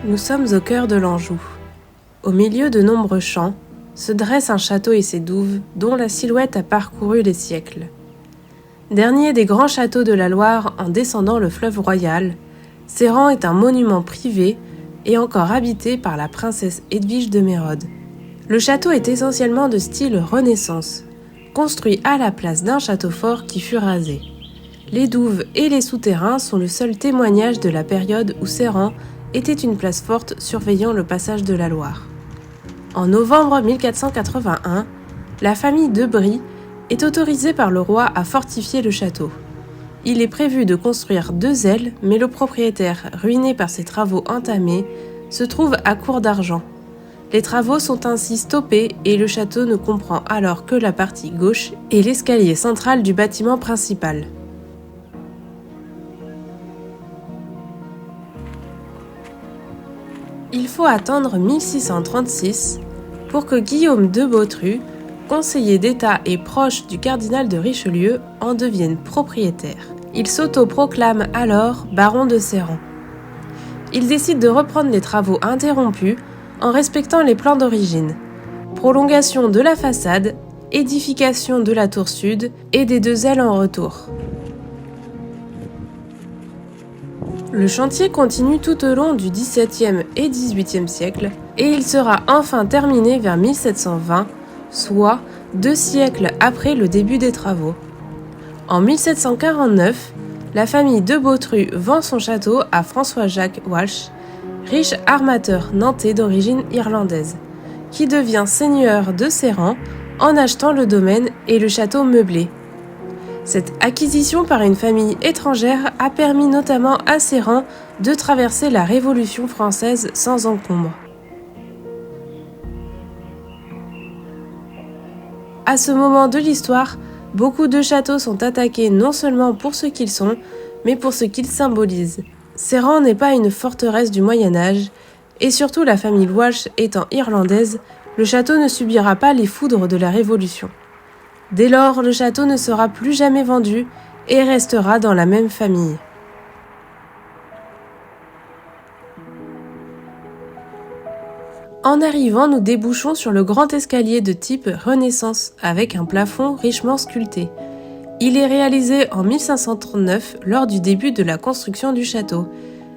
Nous sommes au cœur de l'Anjou. Au milieu de nombreux champs, se dresse un château et ses douves dont la silhouette a parcouru les siècles. Dernier des grands châteaux de la Loire en descendant le fleuve Royal, Serrans est un monument privé et encore habité par la princesse Edwige de Mérode. Le château est essentiellement de style Renaissance, construit à la place d'un château fort qui fut rasé. Les douves et les souterrains sont le seul témoignage de la période où Serrans était une place forte surveillant le passage de la Loire. En novembre 1481, la famille de Brie est autorisée par le roi à fortifier le château. Il est prévu de construire 2 ailes, mais le propriétaire, ruiné par ses travaux entamés, se trouve à court d'argent. Les travaux sont ainsi stoppés et le château ne comprend alors que la partie gauche et l'escalier central du bâtiment principal. Il faut attendre 1636 pour que Guillaume de Bautru, conseiller d'État et proche du cardinal de Richelieu, en devienne propriétaire. Il s'autoproclame alors baron de Serrans. Il décide de reprendre les travaux interrompus en respectant les plans d'origine. Prolongation de la façade, édification de la tour sud et des 2 ailes en retour. Le chantier continue tout au long du XVIIe et XVIIIe siècle et il sera enfin terminé vers 1720, soit 2 siècles après le début des travaux. En 1749, la famille de Bautru vend son château à François-Jacques Walsh, riche armateur nantais d'origine irlandaise, qui devient seigneur de Serrans en achetant le domaine et le château meublé. Cette acquisition par une famille étrangère a permis notamment à Serrans de traverser la Révolution française sans encombre. À ce moment de l'histoire, beaucoup de châteaux sont attaqués non seulement pour ce qu'ils sont, mais pour ce qu'ils symbolisent. Serrans n'est pas une forteresse du Moyen-Âge, et surtout la famille Walsh étant irlandaise, le château ne subira pas les foudres de la Révolution. Dès lors, le château ne sera plus jamais vendu et restera dans la même famille. En arrivant, nous débouchons sur le grand escalier de type Renaissance avec un plafond richement sculpté. Il est réalisé en 1539 lors du début de la construction du château,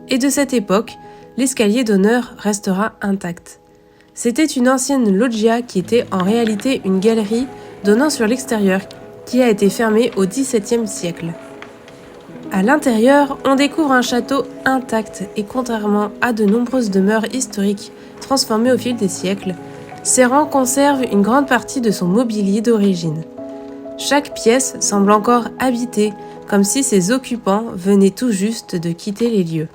et de cette époque, l'escalier d'honneur restera intact. C'était une ancienne loggia qui était en réalité une galerie donnant sur l'extérieur, qui a été fermée au XVIIe siècle. À l'intérieur, on découvre un château intact et contrairement à de nombreuses demeures historiques transformées au fil des siècles, Serrans conserve une grande partie de son mobilier d'origine. Chaque pièce semble encore habitée, comme si ses occupants venaient tout juste de quitter les lieux.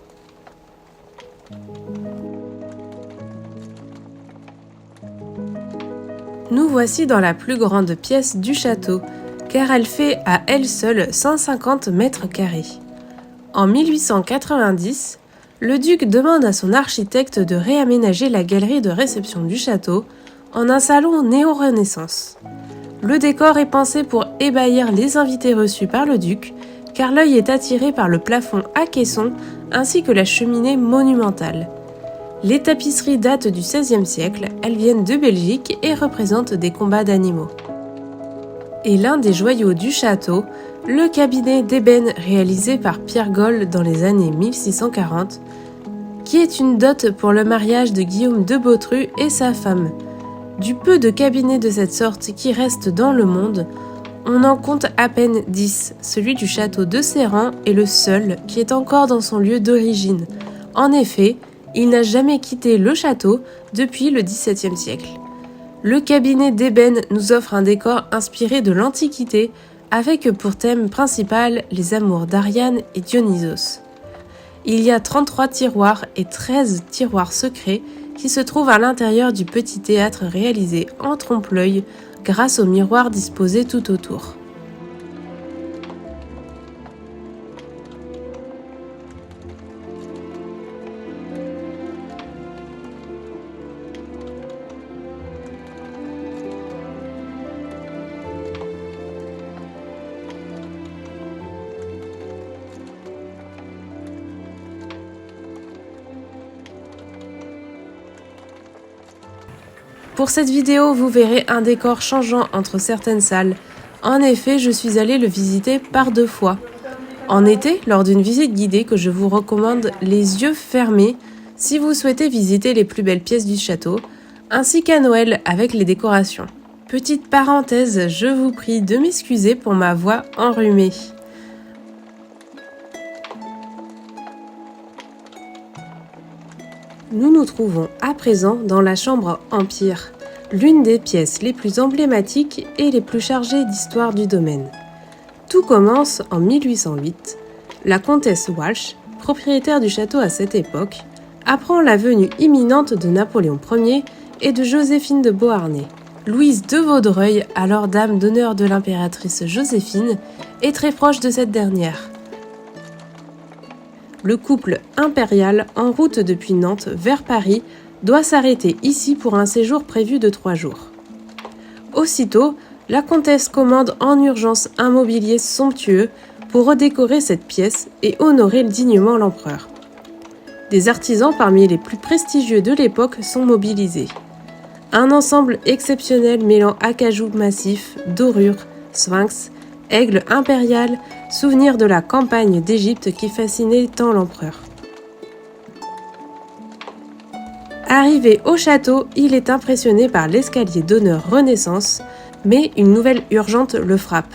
Nous voici dans la plus grande pièce du château, car elle fait à elle seule 150 mètres carrés. En 1890, le duc demande à son architecte de réaménager la galerie de réception du château en un salon néo-renaissance. Le décor est pensé pour ébahir les invités reçus par le duc, car l'œil est attiré par le plafond à caissons ainsi que la cheminée monumentale. Les tapisseries datent du XVIe siècle, elles viennent de Belgique et représentent des combats d'animaux. Et l'un des joyaux du château, le cabinet d'ébène réalisé par Pierre Gaulle dans les années 1640, qui est une dot pour le mariage de Guillaume de Bautru et sa femme. Du peu de cabinets de cette sorte qui restent dans le monde, on en compte à peine 10. Celui du château de Serrans est le seul qui est encore dans son lieu d'origine. En effet, il n'a jamais quitté le château depuis le XVIIe siècle. Le cabinet d'ébène nous offre un décor inspiré de l'Antiquité, avec pour thème principal les amours d'Ariane et Dionysos. Il y a 33 tiroirs et 13 tiroirs secrets qui se trouvent à l'intérieur du petit théâtre réalisé en trompe-l'œil grâce aux miroirs disposés tout autour. Pour cette vidéo, vous verrez un décor changeant entre certaines salles. En effet, je suis allée le visiter par 2 fois. En été, lors d'une visite guidée que je vous recommande les yeux fermés si vous souhaitez visiter les plus belles pièces du château, ainsi qu'à Noël avec les décorations. Petite parenthèse, je vous prie de m'excuser pour ma voix enrhumée. Nous nous trouvons à présent dans la chambre Empire, l'une des pièces les plus emblématiques et les plus chargées d'histoire du domaine. Tout commence en 1808. La comtesse Walsh, propriétaire du château à cette époque, apprend la venue imminente de Napoléon Ier et de Joséphine de Beauharnais. Louise de Vaudreuil, alors dame d'honneur de l'impératrice Joséphine, est très proche de cette dernière. Le couple impérial, en route depuis Nantes vers Paris, doit s'arrêter ici pour un séjour prévu de 3 jours. Aussitôt, la comtesse commande en urgence un mobilier somptueux pour redécorer cette pièce et honorer dignement l'empereur. Des artisans parmi les plus prestigieux de l'époque sont mobilisés. Un ensemble exceptionnel mêlant acajou massif, dorure, sphinx, aigle impérial, souvenir de la campagne d'Égypte qui fascinait tant l'empereur. Arrivé au château, il est impressionné par l'escalier d'honneur Renaissance, mais une nouvelle urgente le frappe.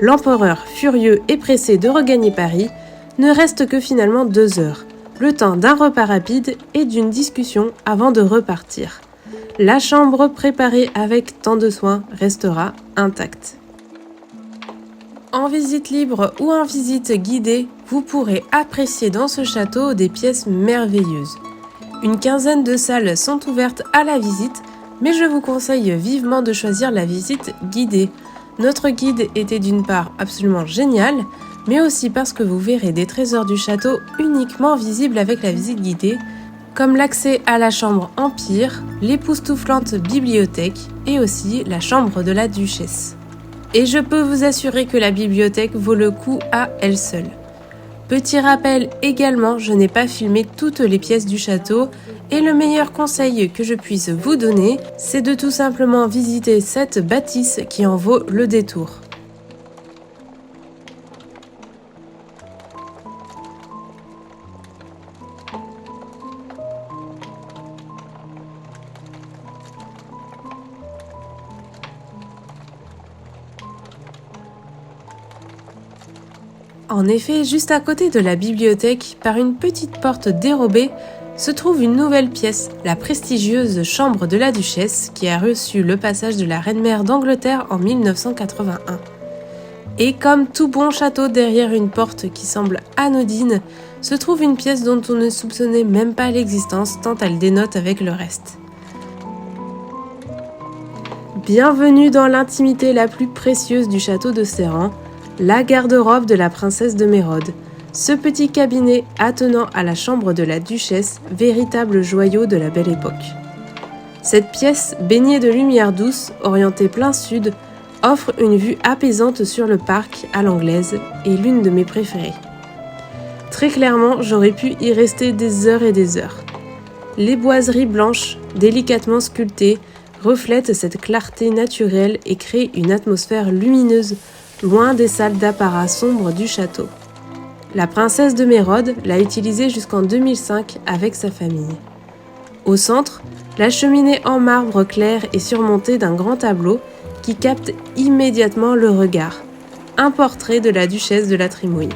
L'empereur, furieux et pressé de regagner Paris, ne reste que finalement 2 heures, le temps d'un repas rapide et d'une discussion avant de repartir. La chambre préparée avec tant de soin restera intacte. En visite libre ou en visite guidée, vous pourrez apprécier dans ce château des pièces merveilleuses. Une quinzaine de salles sont ouvertes à la visite, mais je vous conseille vivement de choisir la visite guidée. Notre guide était d'une part absolument génial, mais aussi parce que vous verrez des trésors du château uniquement visibles avec la visite guidée, comme l'accès à la chambre Empire, l'époustouflante bibliothèque et aussi la chambre de la duchesse. Et je peux vous assurer que la bibliothèque vaut le coup à elle seule. Petit rappel également, je n'ai pas filmé toutes les pièces du château et le meilleur conseil que je puisse vous donner, c'est de tout simplement visiter cette bâtisse qui en vaut le détour. En effet, juste à côté de la bibliothèque, par une petite porte dérobée, se trouve une nouvelle pièce, la prestigieuse chambre de la duchesse, qui a reçu le passage de la reine-mère d'Angleterre en 1981. Et comme tout bon château derrière une porte qui semble anodine, se trouve une pièce dont on ne soupçonnait même pas l'existence tant elle dénote avec le reste. Bienvenue dans l'intimité la plus précieuse du château de Serrans, la garde-robe de la princesse de Mérode, ce petit cabinet attenant à la chambre de la duchesse, véritable joyau de la belle époque. Cette pièce, baignée de lumière douce, orientée plein sud, offre une vue apaisante sur le parc à l'anglaise et l'une de mes préférées. Très clairement, j'aurais pu y rester des heures et des heures. Les boiseries blanches, délicatement sculptées, reflètent cette clarté naturelle et créent une atmosphère lumineuse, loin des salles d'apparat sombres du château. La princesse de Mérode l'a utilisé jusqu'en 2005 avec sa famille. Au centre, la cheminée en marbre clair est surmontée d'un grand tableau qui capte immédiatement le regard, un portrait de la duchesse de la Trémouille.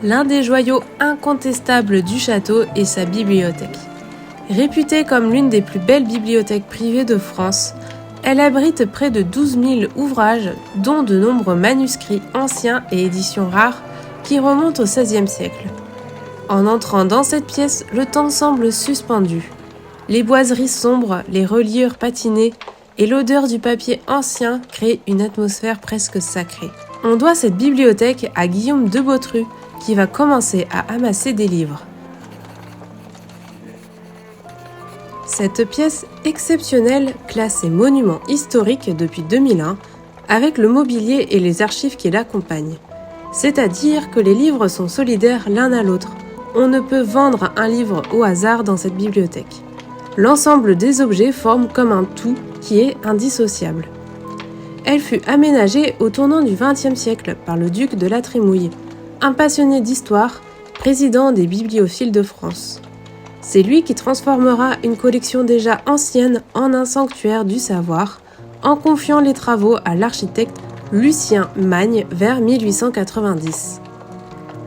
L'un des joyaux incontestables du château est sa bibliothèque. Réputée comme l'une des plus belles bibliothèques privées de France, elle abrite près de 12 000 ouvrages, dont de nombreux manuscrits anciens et éditions rares qui remontent au XVIe siècle. En entrant dans cette pièce, le temps semble suspendu. Les boiseries sombres, les reliures patinées et l'odeur du papier ancien créent une atmosphère presque sacrée. On doit cette bibliothèque à Guillaume de Botrus, qui va commencer à amasser des livres. Cette pièce exceptionnelle, classée monument historique depuis 2001, avec le mobilier et les archives qui l'accompagnent. C'est-à-dire que les livres sont solidaires l'un à l'autre. On ne peut vendre un livre au hasard dans cette bibliothèque. L'ensemble des objets forme comme un tout qui est indissociable. Elle fut aménagée au tournant du XXe siècle par le duc de la Trémouille, un passionné d'histoire, président des bibliophiles de France. C'est lui qui transformera une collection déjà ancienne en un sanctuaire du savoir, en confiant les travaux à l'architecte Lucien Magne vers 1890.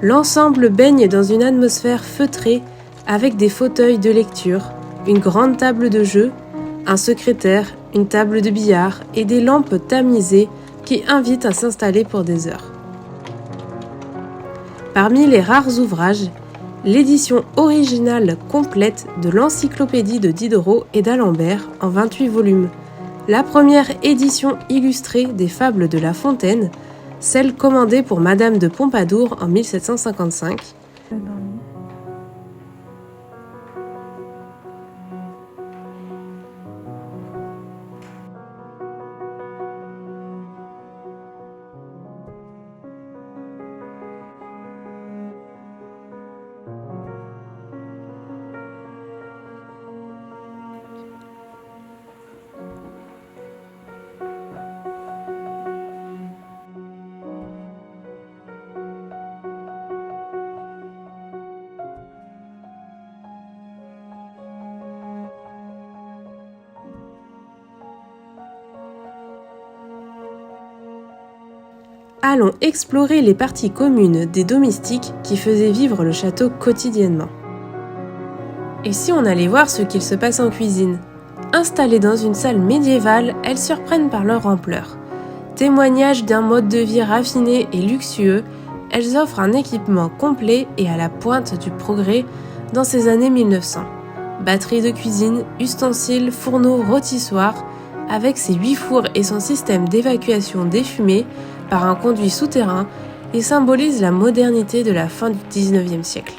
L'ensemble baigne dans une atmosphère feutrée avec des fauteuils de lecture, une grande table de jeu, un secrétaire, une table de billard et des lampes tamisées qui invitent à s'installer pour des heures. Parmi les rares ouvrages, l'édition originale complète de l'encyclopédie de Diderot et d'Alembert en 28 volumes, la première édition illustrée des Fables de La Fontaine, celle commandée pour Madame de Pompadour en 1755, allons explorer les parties communes des domestiques qui faisaient vivre le château quotidiennement. Et si on allait voir ce qu'il se passe en cuisine ? Installées dans une salle médiévale, elles surprennent par leur ampleur. Témoignage d'un mode de vie raffiné et luxueux, elles offrent un équipement complet et à la pointe du progrès dans ces années 1900. Batterie de cuisine, ustensiles, fourneaux, rôtissoirs, avec ses 8 fours et son système d'évacuation des fumées par un conduit souterrain, et symbolise la modernité de la fin du XIXe siècle.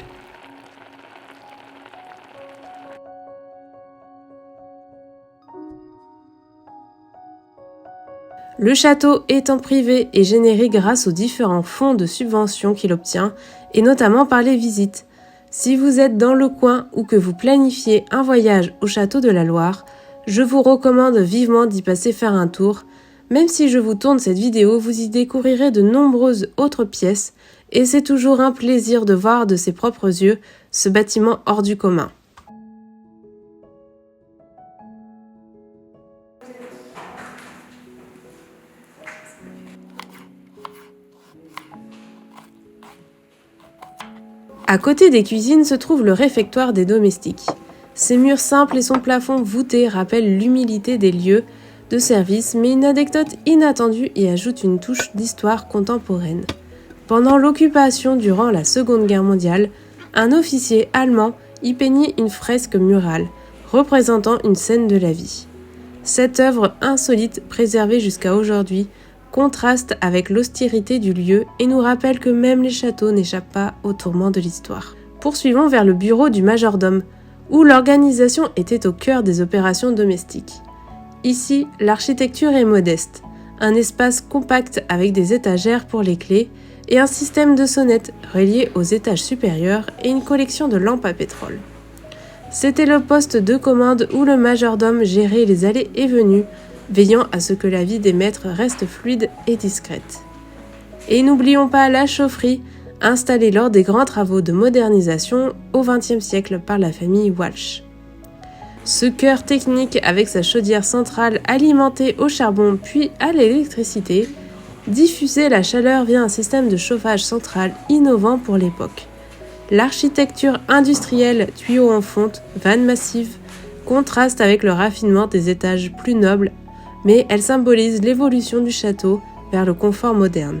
Le château étant privé et généré grâce aux différents fonds de subventions qu'il obtient, et notamment par les visites. Si vous êtes dans le coin ou que vous planifiez un voyage au château de la Loire, je vous recommande vivement d'y passer faire un tour. Même si je vous tourne cette vidéo, vous y découvrirez de nombreuses autres pièces et c'est toujours un plaisir de voir de ses propres yeux ce bâtiment hors du commun. À côté des cuisines se trouve le réfectoire des domestiques. Ses murs simples et son plafond voûté rappellent l'humilité des lieux de service, mais une anecdote inattendue y ajoute une touche d'histoire contemporaine. Pendant l'occupation durant la Seconde Guerre mondiale, un officier allemand y peignit une fresque murale représentant une scène de la vie. Cette œuvre insolite, préservée jusqu'à aujourd'hui, contraste avec l'austérité du lieu et nous rappelle que même les châteaux n'échappent pas aux tourments de l'histoire. Poursuivons vers le bureau du majordome, où l'organisation était au cœur des opérations domestiques. Ici, l'architecture est modeste, un espace compact avec des étagères pour les clés et un système de sonnettes relié aux étages supérieurs et une collection de lampes à pétrole. C'était le poste de commande où le majordome gérait les allées et venues, veillant à ce que la vie des maîtres reste fluide et discrète. Et n'oublions pas la chaufferie, installée lors des grands travaux de modernisation au XXe siècle par la famille Walsh. Ce cœur technique avec sa chaudière centrale alimentée au charbon puis à l'électricité, diffusait la chaleur via un système de chauffage central innovant pour l'époque. L'architecture industrielle, tuyaux en fonte, vannes massives, contraste avec le raffinement des étages plus nobles, mais elle symbolise l'évolution du château vers le confort moderne.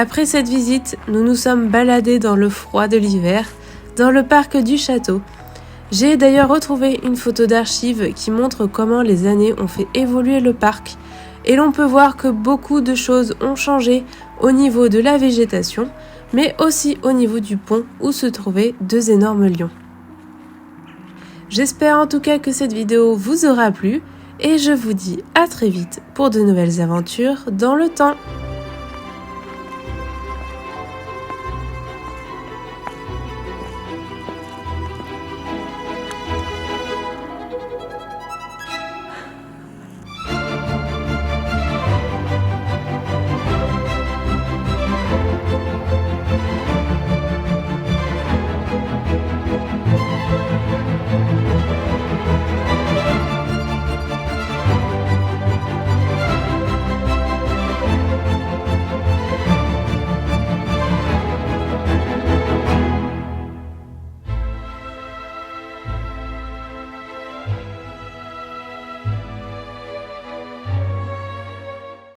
Après cette visite, nous nous sommes baladés dans le froid de l'hiver, dans le parc du château. J'ai d'ailleurs retrouvé une photo d'archives qui montre comment les années ont fait évoluer le parc et l'on peut voir que beaucoup de choses ont changé au niveau de la végétation, mais aussi au niveau du pont où se trouvaient deux énormes lions. J'espère en tout cas que cette vidéo vous aura plu et je vous dis à très vite pour de nouvelles aventures dans le temps.